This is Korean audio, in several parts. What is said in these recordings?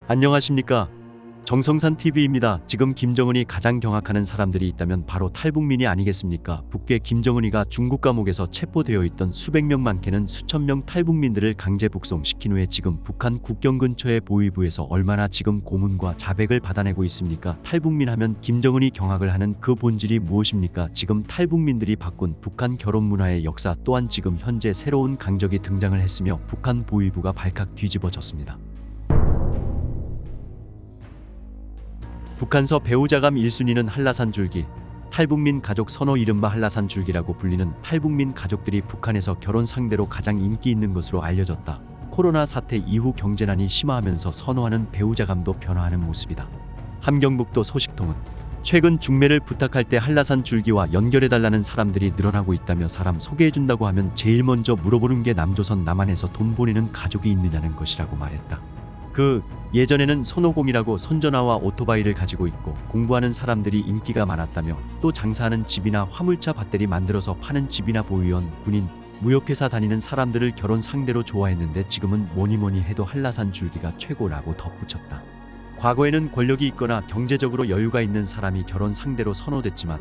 안녕하십니까. 정성산TV입니다. 지금 김정은이 가장 경악하는 사람들이 있다면 바로 탈북민이 아니겠습니까? 북괴 김정은이가 중국 감옥에서 체포되어 있던 수백 명 많게는 수천 명 탈북민들을 강제 북송시킨 후에 지금 북한 국경 근처의 보위부에서 얼마나 지금 고문과 자백을 받아내고 있습니까? 탈북민 하면 김정은이 경악을 하는 그 본질이 무엇입니까? 지금 탈북민들이 바꾼 북한 결혼 문화의 역사 또한 지금 현재 새로운 강적이 등장을 했으며 북한 보위부가 발칵 뒤집어졌습니다. 북한서 배우자감 1순위는 한라산 줄기. 탈북민 가족 선호 이른바 한라산 줄기라고 불리는 탈북민 가족들이 북한에서 결혼 상대로 가장 인기 있는 것으로 알려졌다. 코로나 사태 이후 경제난이 심화하면서 선호하는 배우자감도 변화하는 모습이다. 함경북도 소식통은 최근 중매를 부탁할 때 한라산 줄기와 연결해달라는 사람들이 늘어나고 있다며 사람 소개해준다고 하면 제일 먼저 물어보는 게 남조선 남한에서 돈 보내는 가족이 있느냐는 것이라고 말했다. 예전에는 손오공이라고 손전화와 오토바이를 가지고 있고 공부하는 사람들이 인기가 많았다며 또 장사하는 집이나 화물차 배터리 만들어서 파는 집이나 보위원, 군인, 무역회사 다니는 사람들을 결혼 상대로 좋아했는데 지금은 뭐니뭐니 해도 한라산 줄기가 최고라고 덧붙였다. 과거에는 권력이 있거나 경제적으로 여유가 있는 사람이 결혼 상대로 선호됐지만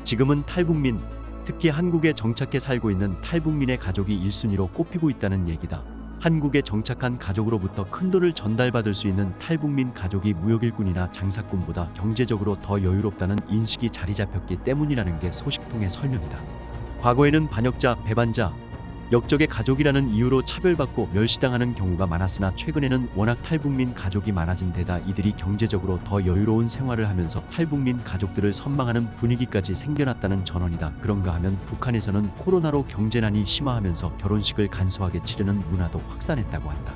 지금은 탈북민, 특히 한국에 정착해 살고 있는 탈북민의 가족이 1순위로 꼽히고 있다는 얘기다. 한국에 정착한 가족으로부터 큰돈을 전달받을 수 있는 탈북민 가족이 무역일꾼이나 장사꾼보다 경제적으로 더 여유롭다는 인식이 자리 잡혔기 때문이라는 게 소식통의 설명이다. 과거에는 반역자, 배반자, 역적의 가족이라는 이유로 차별받고 멸시당하는 경우가 많았으나 최근에는 워낙 탈북민 가족이 많아진 데다 이들이 경제적으로 더 여유로운 생활을 하면서 탈북민 가족들을 선망하는 분위기까지 생겨났다는 전언이다. 그런가 하면 북한에서는 코로나로 경제난이 심화하면서 결혼식을 간소하게 치르는 문화도 확산했다고 한다.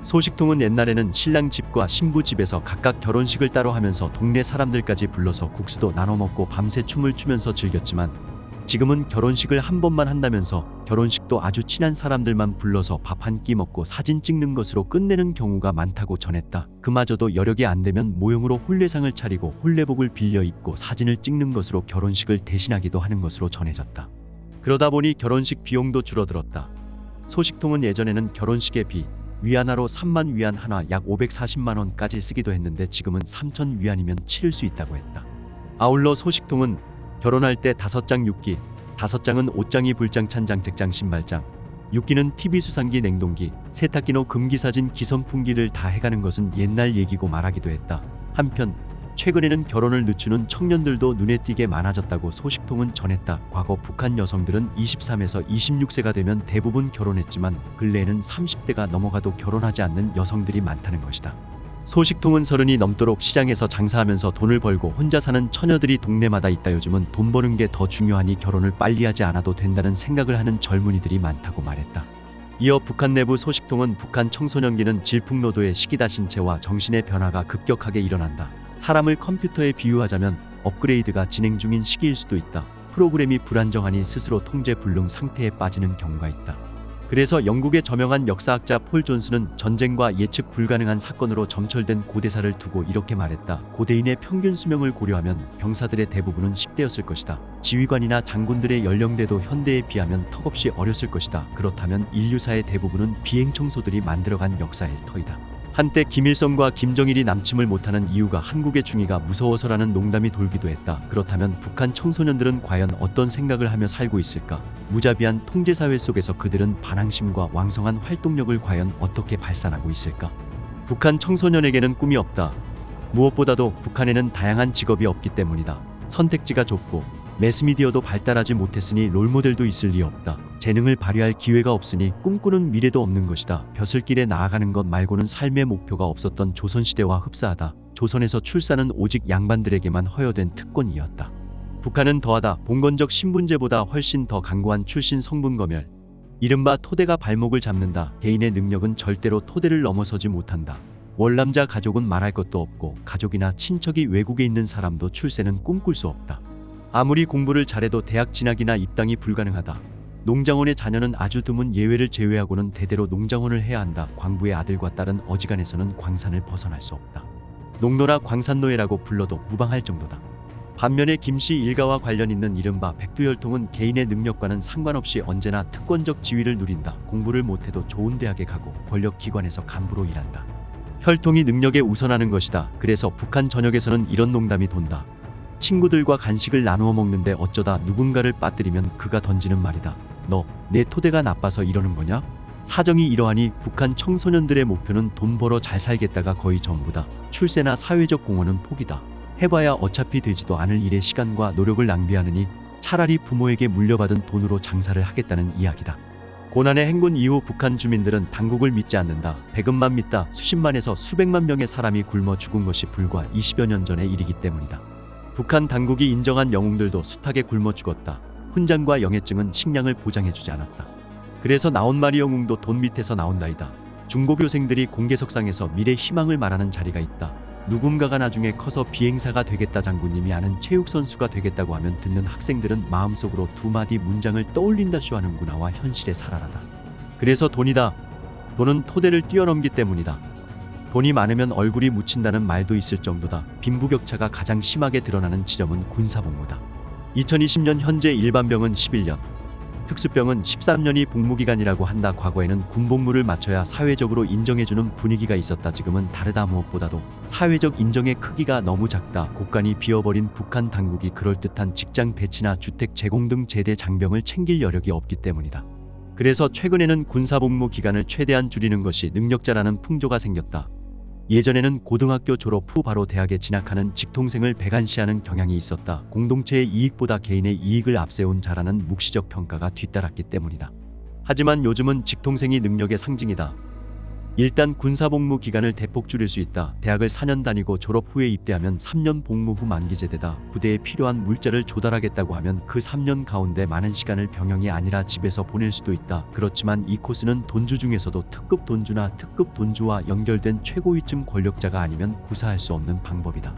소식통은 옛날에는 신랑 집과 신부 집에서 각각 결혼식을 따로 하면서 동네 사람들까지 불러서 국수도 나눠 먹고 밤새 춤을 추면서 즐겼지만 지금은 결혼식을 한 번만 한다면서 결혼식도 아주 친한 사람들만 불러서 밥 한 끼 먹고 사진 찍는 것으로 끝내는 경우가 많다고 전했다. 그마저도 여력이 안 되면 모형으로 혼례상을 차리고 혼례복을 빌려 입고 사진을 찍는 것으로 결혼식을 대신하기도 하는 것으로 전해졌다. 그러다 보니 결혼식 비용도 줄어들었다. 소식통은 예전에는 결혼식의 위안화로 3만 위안 하나 약 540만 원까지 쓰기도 했는데 지금은 3천 위안이면 치를 수 있다고 했다. 아울러 소식통은 결혼할 때 5장 6기, 5장은 옷장이 불장 찬장 책장 신발장, 6기는 TV 수상기 냉동기, 세탁기노 금기사진 기선풍기를 다 해가는 것은 옛날 얘기고 말하기도 했다. 한편 최근에는 결혼을 늦추는 청년들도 눈에 띄게 많아졌다고 소식통은 전했다. 과거 북한 여성들은 23에서 26세가 되면 대부분 결혼했지만 근래에는 30대가 넘어가도 결혼하지 않는 여성들이 많다는 것이다. 소식통은 30이 넘도록 시장에서 장사하면서 돈을 벌고 혼자 사는 처녀들이 동네마다 있다. 요즘은 돈 버는 게 더 중요하니 결혼을 빨리 하지 않아도 된다는 생각을 하는 젊은이들이 많다고 말했다. 이어 북한 내부 소식통은 북한 청소년기는 질풍노도의 시기다. 신체와 정신의 변화가 급격하게 일어난다. 사람을 컴퓨터에 비유하자면 업그레이드가 진행 중인 시기일 수도 있다. 프로그램이 불안정하니 스스로 통제 불능 상태에 빠지는 경우가 있다. 그래서 영국의 저명한 역사학자 폴 존스는 전쟁과 예측 불가능한 사건으로 점철된 고대사를 두고 이렇게 말했다. 고대인의 평균 수명을 고려하면 병사들의 대부분은 10대였을 것이다. 지휘관이나 장군들의 연령대도 현대에 비하면 턱없이 어렸을 것이다. 그렇다면 인류사의 대부분은 비행청소들이 만들어간 역사일 터이다. 한때 김일성과 김정일이 남침을 못하는 이유가 한국의 중위가 무서워서라는 농담이 돌기도 했다. 그렇다면 북한 청소년들은 과연 어떤 생각을 하며 살고 있을까? 무자비한 통제사회 속에서 그들은 반항심과 왕성한 활동력을 과연 어떻게 발산하고 있을까? 북한 청소년에게는 꿈이 없다. 무엇보다도 북한에는 다양한 직업이 없기 때문이다. 선택지가 좁고 매스미디어도 발달하지 못했으니 롤모델도 있을 리 없다. 재능을 발휘할 기회가 없으니 꿈꾸는 미래도 없는 것이다. 벼슬길에 나아가는 것 말고는 삶의 목표가 없었던 조선시대와 흡사하다. 조선에서 출산은 오직 양반들에게만 허여된 특권이었다. 북한은 더하다. 봉건적 신분제보다 훨씬 더 강고한 출신 성분 검열. 이른바 토대가 발목을 잡는다. 개인의 능력은 절대로 토대를 넘어서지 못한다. 월남자 가족은 말할 것도 없고 가족이나 친척이 외국에 있는 사람도 출세는 꿈꿀 수 없다. 아무리 공부를 잘해도 대학 진학이나 입당이 불가능하다. 농장원의 자녀는 아주 드문 예외를 제외하고는 대대로 농장원을 해야 한다. 광부의 아들과 딸은 어지간해서는 광산을 벗어날 수 없다. 농노라 광산노예라고 불러도 무방할 정도다. 반면에 김씨 일가와 관련 있는 이른바 백두혈통은 개인의 능력과는 상관없이 언제나 특권적 지위를 누린다. 공부를 못해도 좋은 대학에 가고 권력기관에서 간부로 일한다. 혈통이 능력에 우선하는 것이다. 그래서 북한 전역에서는 이런 농담이 돈다. 친구들과 간식을 나누어 먹는데 어쩌다 누군가를 빠뜨리면 그가 던지는 말이다. 너 내 토대가 나빠서 이러는 거냐? 사정이 이러하니 북한 청소년들의 목표는 돈 벌어 잘 살겠다가 거의 전부다. 출세나 사회적 공헌은 포기다. 해봐야 어차피 되지도 않을 일에 시간과 노력을 낭비하느니 차라리 부모에게 물려받은 돈으로 장사를 하겠다는 이야기다. 고난의 행군 이후 북한 주민들은 당국을 믿지 않는다. 배급만 믿다. 수십만에서 수백만 명의 사람이 굶어 죽은 것이 불과 20여 년 전의 일이기 때문이다. 북한 당국이 인정한 영웅들도 숱하게 굶어 죽었다. 훈장과 영해증은 식량을 보장해주지 않았다. 그래서 나온 말이 영웅도 돈 밑에서 나온다이다. 중고교생들이 공개석상에서 미래 희망을 말하는 자리가 있다. 누군가가 나중에 커서 비행사가 되겠다, 장군님이 아는 체육선수가 되겠다고 하면 듣는 학생들은 마음속으로 두 마디 문장을 떠올린다. 쇼하는구나와 현실에 살아라다. 그래서 돈이다. 돈은 토대를 뛰어넘기 때문이다. 돈이 많으면 얼굴이 묻힌다는 말도 있을 정도다. 빈부격차가 가장 심하게 드러나는 지점은 군사복무다. 2020년 현재 일반병은 11년, 특수병은 13년이 복무기간이라고 한다. 과거에는 군복무를 마쳐야 사회적으로 인정해주는 분위기가 있었다. 지금은 다르다. 무엇보다도 사회적 인정의 크기가 너무 작다. 곳간이 비어버린 북한 당국이 그럴듯한 직장 배치나 주택 제공 등 제대 장병을 챙길 여력이 없기 때문이다. 그래서 최근에는 군사복무 기간을 최대한 줄이는 것이 능력자라는 풍조가 생겼다. 예전에는 고등학교 졸업 후 바로 대학에 진학하는 직통생을 배관시하는 경향이 있었다. 공동체의 이익보다 개인의 이익을 앞세운 자라는 묵시적 평가가 뒤따랐기 때문이다. 하지만 요즘은 직통생이 능력의 상징이다. 일단 군사복무 기간을 대폭 줄일 수 있다. 대학을 4년 다니고 졸업 후에 입대하면 3년 복무 후 만기제대다. 부대에 필요한 물자를 조달하겠다고 하면 그 3년 가운데 많은 시간을 병영이 아니라 집에서 보낼 수도 있다. 그렇지만 이 코스는 돈주 중에서도 특급 돈주나 특급 돈주와 연결된 최고위층 권력자가 아니면 구사할 수 없는 방법이다.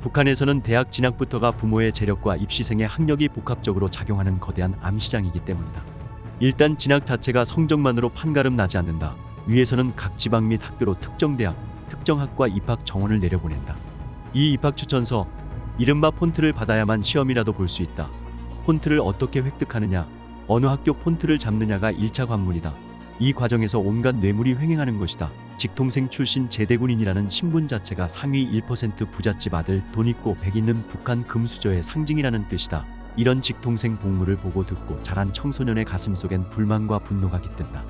북한에서는 대학 진학부터가 부모의 재력과 입시생의 학력이 복합적으로 작용하는 거대한 암시장이기 때문이다. 일단 진학 자체가 성적만으로 판가름 나지 않는다. 위에서는 각 지방 및 학교로 특정 대학, 특정 학과 입학 정원을 내려보낸다. 이 입학 추천서, 이른바 폰트를 받아야만 시험이라도 볼 수 있다. 폰트를 어떻게 획득하느냐, 어느 학교 폰트를 잡느냐가 1차 관문이다. 이 과정에서 온갖 뇌물이 횡행하는 것이다. 직통생 출신 제대군인이라는 신분 자체가 상위 1% 부잣집 아들, 돈 있고 백 있는 북한 금수저의 상징이라는 뜻이다. 이런 직통생 복무를 보고 듣고 자란 청소년의 가슴속엔 불만과 분노가 깃든다.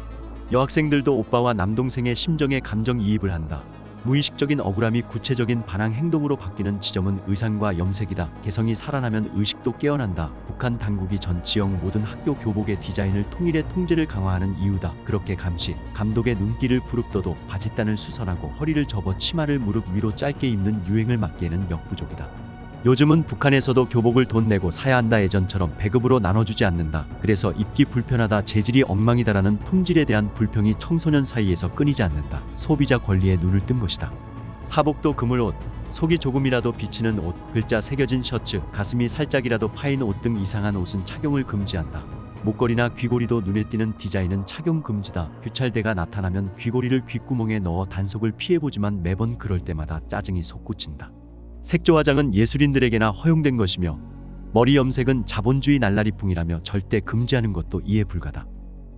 여학생들도 오빠와 남동생의 심정에 감정이입을 한다. 무의식적인 억울함이 구체적인 반항 행동으로 바뀌는 지점은 의상과 염색이다. 개성이 살아나면 의식도 깨어난다. 북한 당국이 전 지역 모든 학교 교복의 디자인을 통일해 통제를 강화하는 이유다. 그렇게 감시, 감독의 눈길을 부릅떠도 바짓단을 수선하고 허리를 접어 치마를 무릎 위로 짧게 입는 유행을 막기에는 역부족이다. 요즘은 북한에서도 교복을 돈 내고 사야 한다. 예전처럼 배급으로 나눠주지 않는다. 그래서 입기 불편하다, 재질이 엉망이다라는 품질에 대한 불평이 청소년 사이에서 끊이지 않는다. 소비자 권리에 눈을 뜬 것이다. 사복도 그물옷, 속이 조금이라도 비치는 옷, 글자 새겨진 셔츠, 가슴이 살짝이라도 파인 옷 등 이상한 옷은 착용을 금지한다. 목걸이나 귀고리도 눈에 띄는 디자인은 착용 금지다. 규찰대가 나타나면 귀고리를 귓구멍에 넣어 단속을 피해보지만 매번 그럴 때마다 짜증이 솟구친다. 색조 화장은 예술인들에게나 허용된 것이며 머리 염색은 자본주의 날라리풍이라며 절대 금지하는 것도 이해 불가다.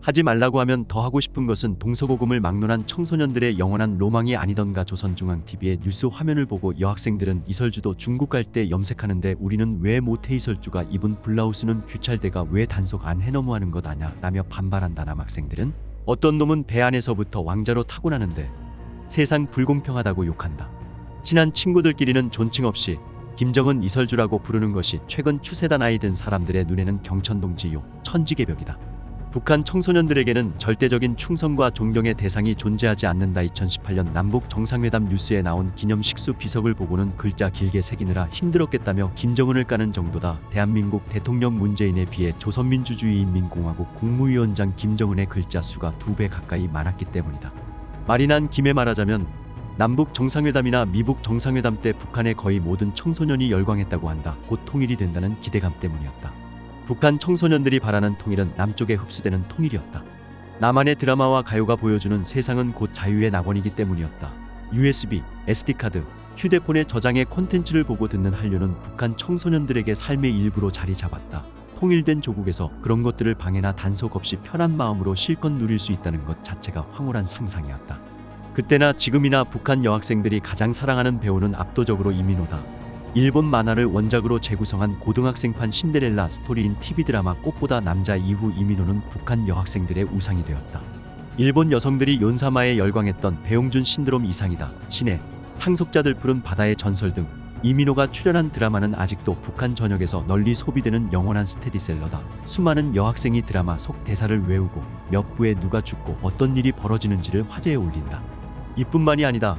하지 말라고 하면 더 하고 싶은 것은 동서고금을 막론한 청소년들의 영원한 로망이 아니던가. 조선중앙TV의 뉴스 화면을 보고 여학생들은 이설주도 중국 갈 때 염색하는데 우리는 왜 못해, 이설주가 입은 블라우스는 규찰대가 왜 단속 안 해, 너무하는 것 아냐 라며 반발한다. 남학생들은 어떤 놈은 배 안에서부터 왕자로 타고나는데 세상 불공평하다고 욕한다. 친한 친구들끼리는 존칭 없이 김정은 이설주라고 부르는 것이 최근 추세다. 나이 든 사람들의 눈에는 경천동지요, 천지개벽이다. 북한 청소년들에게는 절대적인 충성과 존경의 대상이 존재하지 않는다. 2018년 남북 정상회담 뉴스에 나온 기념식수 비석을 보고는 글자 길게 새기느라 힘들었겠다며 김정은을 까는 정도다. 대한민국 대통령 문재인에 비해 조선민주주의인민공화국 국무위원장 김정은의 글자 수가 2배 가까이 많았기 때문이다. 말이 난 김에 말하자면 남북 정상회담이나 미북 정상회담 때 북한의 거의 모든 청소년이 열광했다고 한다. 곧 통일이 된다는 기대감 때문이었다. 북한 청소년들이 바라는 통일은 남쪽에 흡수되는 통일이었다. 남한의 드라마와 가요가 보여주는 세상은 곧 자유의 낙원이기 때문이었다. USB, SD카드, 휴대폰에 저장의 콘텐츠를 보고 듣는 한류는 북한 청소년들에게 삶의 일부로 자리 잡았다. 통일된 조국에서 그런 것들을 방해나 단속 없이 편한 마음으로 실컷 누릴 수 있다는 것 자체가 황홀한 상상이었다. 그때나 지금이나 북한 여학생들이 가장 사랑하는 배우는 압도적으로 이민호다. 일본 만화를 원작으로 재구성한 고등학생판 신데렐라 스토리인 TV 드라마 꽃보다 남자 이후 이민호는 북한 여학생들의 우상이 되었다. 일본 여성들이 연사마에 열광했던 배용준 신드롬 이상이다, 신의 상속자들 푸른 바다의 전설 등 이민호가 출연한 드라마는 아직도 북한 전역에서 널리 소비되는 영원한 스테디셀러다. 수많은 여학생이 드라마 속 대사를 외우고 몇 부에 누가 죽고 어떤 일이 벌어지는지를 화제에 올린다. 이뿐만이 아니다.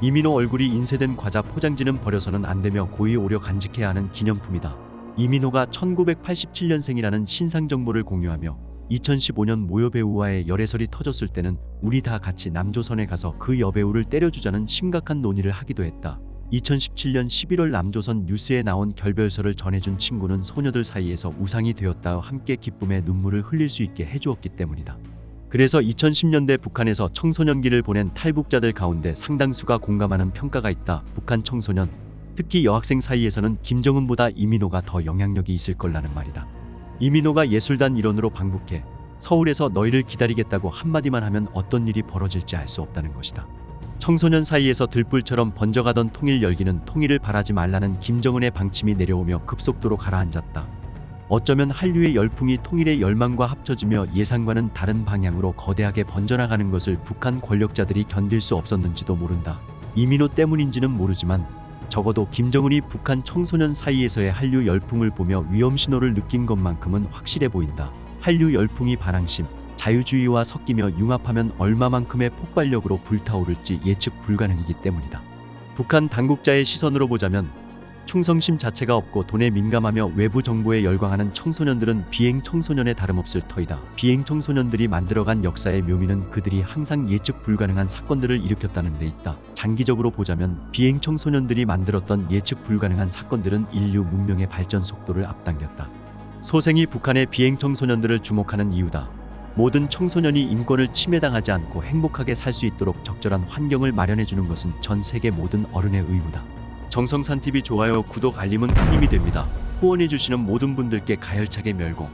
이민호 얼굴이 인쇄된 과자 포장지는 버려서는 안 되며 고이 오려 간직해야 하는 기념품이다. 이민호가 1987년생이라는 신상 정보를 공유하며 2015년 모여 배우와의 열애설이 터졌을 때는 우리 다 같이 남조선에 가서 그 여배우를 때려주자는 심각한 논의를 하기도 했다. 2017년 11월 남조선 뉴스에 나온 결별설을 전해준 친구는 소녀들 사이에서 우상이 되었다와 함께 기쁨의 눈물을 흘릴 수 있게 해주었기 때문이다. 그래서 2010년대 북한에서 청소년기를 보낸 탈북자들 가운데 상당수가 공감하는 평가가 있다. 북한 청소년, 특히 여학생 사이에서는 김정은보다 이민호가 더 영향력이 있을 거라는 말이다. 이민호가 예술단 일원으로 방북해 서울에서 너희를 기다리겠다고 한마디만 하면 어떤 일이 벌어질지 알 수 없다는 것이다. 청소년 사이에서 들불처럼 번져가던 통일 열기는 통일을 바라지 말라는 김정은의 방침이 내려오며 급속도로 가라앉았다. 어쩌면 한류의 열풍이 통일의 열망과 합쳐지며 예상과는 다른 방향으로 거대하게 번져나가는 것을 북한 권력자들이 견딜 수 없었는지도 모른다. 이민호 때문인지는 모르지만 적어도 김정은이 북한 청소년 사이에서의 한류 열풍을 보며 위험 신호를 느낀 것만큼은 확실해 보인다. 한류 열풍이 반항심, 자유주의와 섞이며 융합하면 얼마만큼의 폭발력으로 불타오를지 예측 불가능이기 때문이다. 북한 당국자의 시선으로 보자면 충성심 자체가 없고 돈에 민감하며 외부 정보에 열광하는 청소년들은 비행 청소년에 다름없을 터이다. 비행 청소년들이 만들어간 역사의 묘미는 그들이 항상 예측 불가능한 사건들을 일으켰다는 데 있다. 장기적으로 보자면 비행 청소년들이 만들었던 예측 불가능한 사건들은 인류 문명의 발전 속도를 앞당겼다. 소생이 북한의 비행 청소년들을 주목하는 이유다. 모든 청소년이 인권을 침해당하지 않고 행복하게 살 수 있도록 적절한 환경을 마련해주는 것은 전 세계 모든 어른의 의무다. 정성산TV 좋아요, 구독, 알림은 큰 힘이 됩니다. 후원해주시는 모든 분들께 가열차게 멸공.